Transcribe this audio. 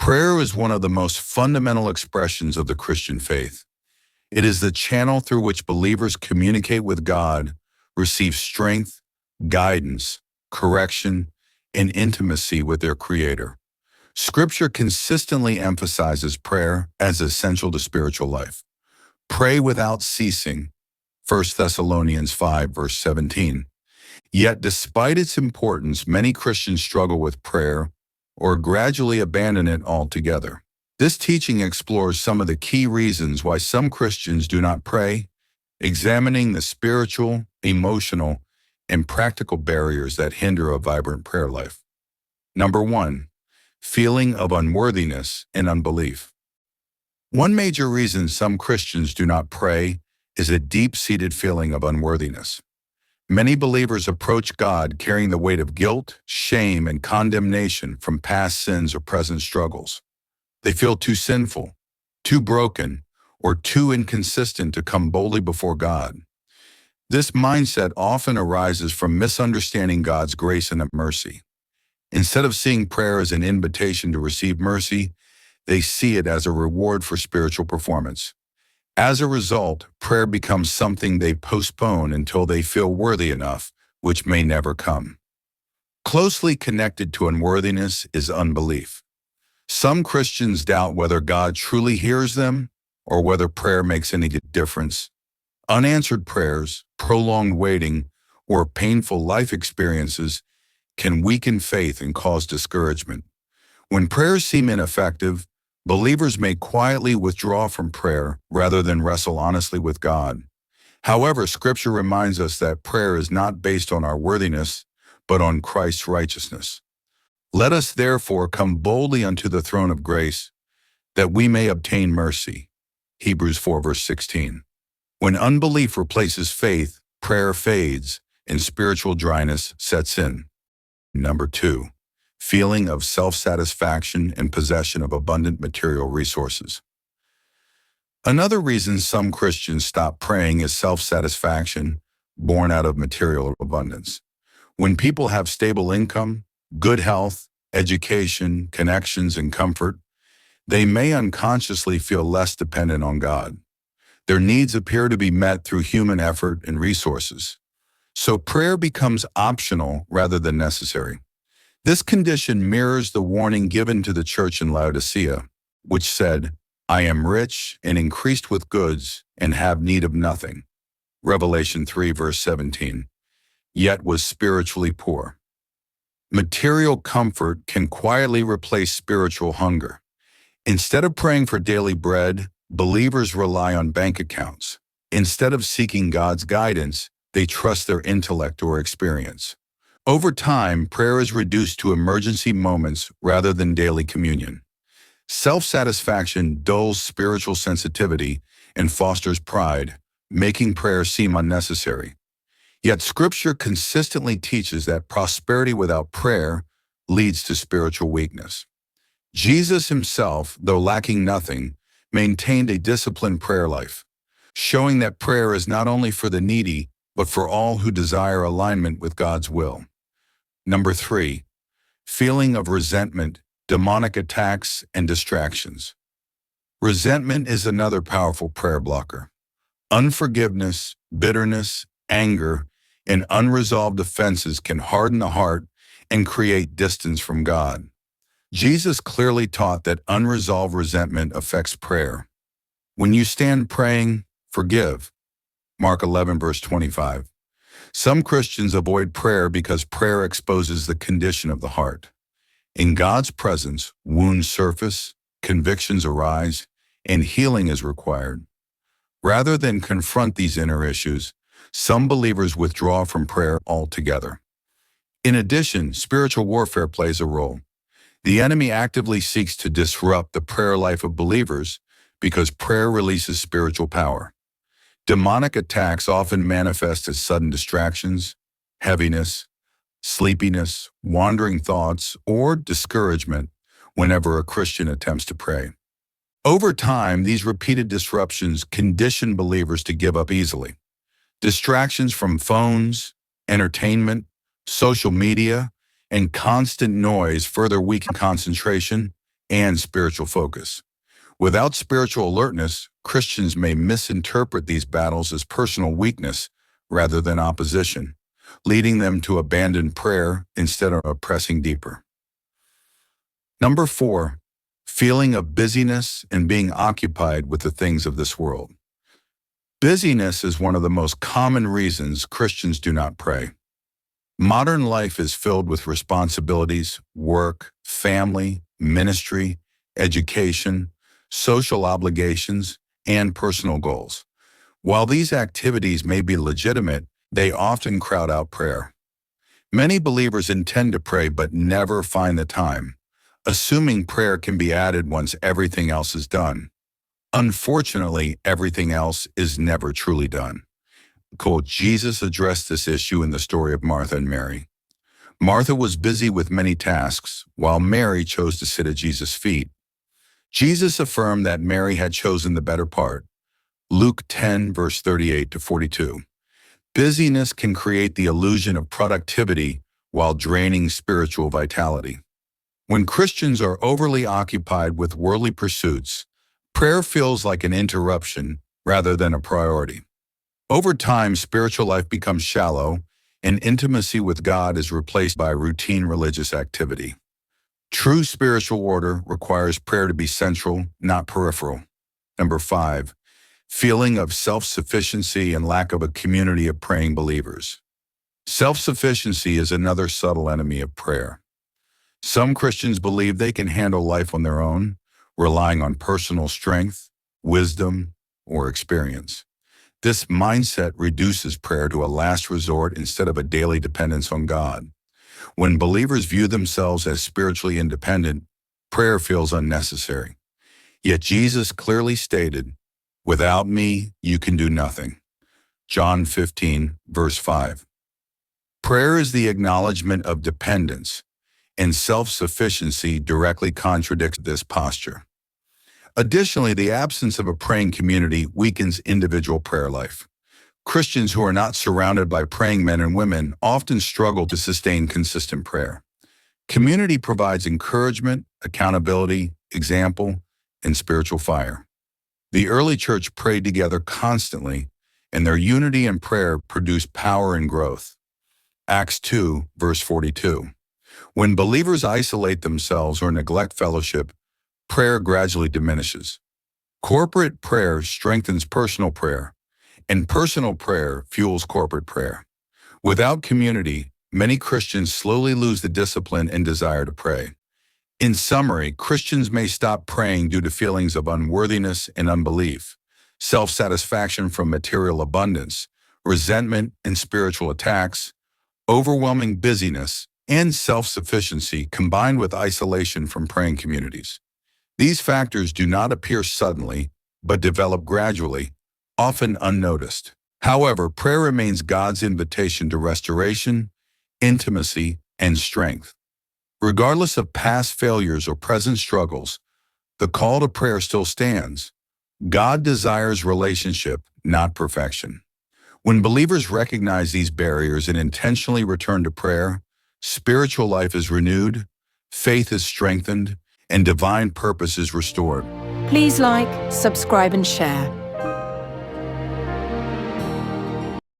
Prayer is one of the most fundamental expressions of the Christian faith. It is the channel through which believers communicate with God, receive strength, guidance, correction, and intimacy with their Creator. Scripture consistently emphasizes prayer as essential to spiritual life. Pray without ceasing, 1 Thessalonians 5, verse 17. Yet despite its importance, many Christians struggle with prayer or gradually abandon it altogether. This teaching explores some of the key reasons why some Christians do not pray, examining the spiritual, emotional, and practical barriers that hinder a vibrant prayer life. Number 1. Feeling of unworthiness and unbelief. One major reason some Christians do not pray is a deep-seated feeling of unworthiness. Many believers approach God carrying the weight of guilt, shame, and condemnation from past sins or present struggles. They feel too sinful, too broken, or too inconsistent to come boldly before God. This mindset often arises from misunderstanding God's grace and mercy. Instead of seeing prayer as an invitation to receive mercy, they see it as a reward for spiritual performance. As a result, prayer becomes something they postpone until they feel worthy enough, which may never come. Closely connected to unworthiness is unbelief. Some Christians doubt whether God truly hears them or whether prayer makes any difference. Unanswered prayers, prolonged waiting, or painful life experiences can weaken faith and cause discouragement. When prayers seem ineffective, believers may quietly withdraw from prayer rather than wrestle honestly with God. However, Scripture reminds us that prayer is not based on our worthiness, but on Christ's righteousness. Let us therefore come boldly unto the throne of grace, that we may obtain mercy. Hebrews 4, verse 16. When unbelief replaces faith, prayer fades, and spiritual dryness sets in. Number 2. Feeling of self-satisfaction and possession of abundant material resources. Another reason some Christians stop praying is self-satisfaction, born out of material abundance. When people have stable income, good health, education, connections, and comfort, they may unconsciously feel less dependent on God. Their needs appear to be met through human effort and resources. So prayer becomes optional rather than necessary. This condition mirrors the warning given to the church in Laodicea, which said, "I am rich and increased with goods and have need of nothing." Revelation 3, verse 17. Yet was spiritually poor. Material comfort can quietly replace spiritual hunger. Instead of praying for daily bread, believers rely on bank accounts. Instead of seeking God's guidance, they trust their intellect or experience. Over time, prayer is reduced to emergency moments rather than daily communion. Self-satisfaction dulls spiritual sensitivity and fosters pride, making prayer seem unnecessary. Yet Scripture consistently teaches that prosperity without prayer leads to spiritual weakness. Jesus himself, though lacking nothing, maintained a disciplined prayer life, showing that prayer is not only for the needy, but for all who desire alignment with God's will. Number 3. Feeling of resentment, demonic attacks, and distractions. Resentment is another powerful prayer blocker. Unforgiveness, bitterness, anger, and unresolved offenses can harden the heart and create distance from God. Jesus clearly taught that unresolved resentment affects prayer. When you stand praying, forgive. Mark 11, verse 25. Some Christians avoid prayer because prayer exposes the condition of the heart. In God's presence, wounds surface, convictions arise, and healing is required. Rather than confront these inner issues, some believers withdraw from prayer altogether. In addition, spiritual warfare plays a role. The enemy actively seeks to disrupt the prayer life of believers because prayer releases spiritual power. Demonic attacks often manifest as sudden distractions, heaviness, sleepiness, wandering thoughts, or discouragement whenever a Christian attempts to pray. Over time, these repeated disruptions condition believers to give up easily. Distractions from phones, entertainment, social media, and constant noise further weaken concentration and spiritual focus. Without spiritual alertness, Christians may misinterpret these battles as personal weakness rather than opposition, leading them to abandon prayer instead of pressing deeper. Number 4, feeling of busyness and being occupied with the things of this world. Busyness is one of the most common reasons Christians do not pray. Modern life is filled with responsibilities, work, family, ministry, education, social obligations, and personal goals. While these activities may be legitimate, they often crowd out prayer. Many believers intend to pray but never find the time, assuming prayer can be added once everything else is done. Unfortunately, everything else is never truly done. Jesus addressed this issue in the story of Martha and Mary. Martha was busy with many tasks, while Mary chose to sit at Jesus' feet. Jesus affirmed that Mary had chosen the better part. Luke 10, verse 38 to 42. Busyness can create the illusion of productivity while draining spiritual vitality. When Christians are overly occupied with worldly pursuits, prayer feels like an interruption rather than a priority. Over time, spiritual life becomes shallow, and intimacy with God is replaced by routine religious activity. True spiritual order requires prayer to be central, not peripheral. Number 5, feeling of self-sufficiency and lack of a community of praying believers. Self-sufficiency is another subtle enemy of prayer. Some Christians believe they can handle life on their own, relying on personal strength, wisdom, or experience. This mindset reduces prayer to a last resort instead of a daily dependence on God. When believers view themselves as spiritually independent, prayer feels unnecessary. Yet Jesus clearly stated, "Without me, you can do nothing." John 15, verse 5. Prayer is the acknowledgement of dependence, and self-sufficiency directly contradicts this posture. Additionally, the absence of a praying community weakens individual prayer life. Christians who are not surrounded by praying men and women often struggle to sustain consistent prayer. Community provides encouragement, accountability, example, and spiritual fire. The early church prayed together constantly, and their unity and prayer produced power and growth. Acts 2, verse 42. When believers isolate themselves or neglect fellowship, prayer gradually diminishes. Corporate prayer strengthens personal prayer, and personal prayer fuels corporate prayer. Without community, many Christians slowly lose the discipline and desire to pray. In summary, Christians may stop praying due to feelings of unworthiness and unbelief, self-satisfaction from material abundance, resentment and spiritual attacks, overwhelming busyness, and self-sufficiency combined with isolation from praying communities. These factors do not appear suddenly, but develop gradually, often unnoticed. However, prayer remains God's invitation to restoration, intimacy, and strength. Regardless of past failures or present struggles, the call to prayer still stands. God desires relationship, not perfection. When believers recognize these barriers and intentionally return to prayer, spiritual life is renewed, faith is strengthened, and divine purpose is restored. Please like, subscribe, and share.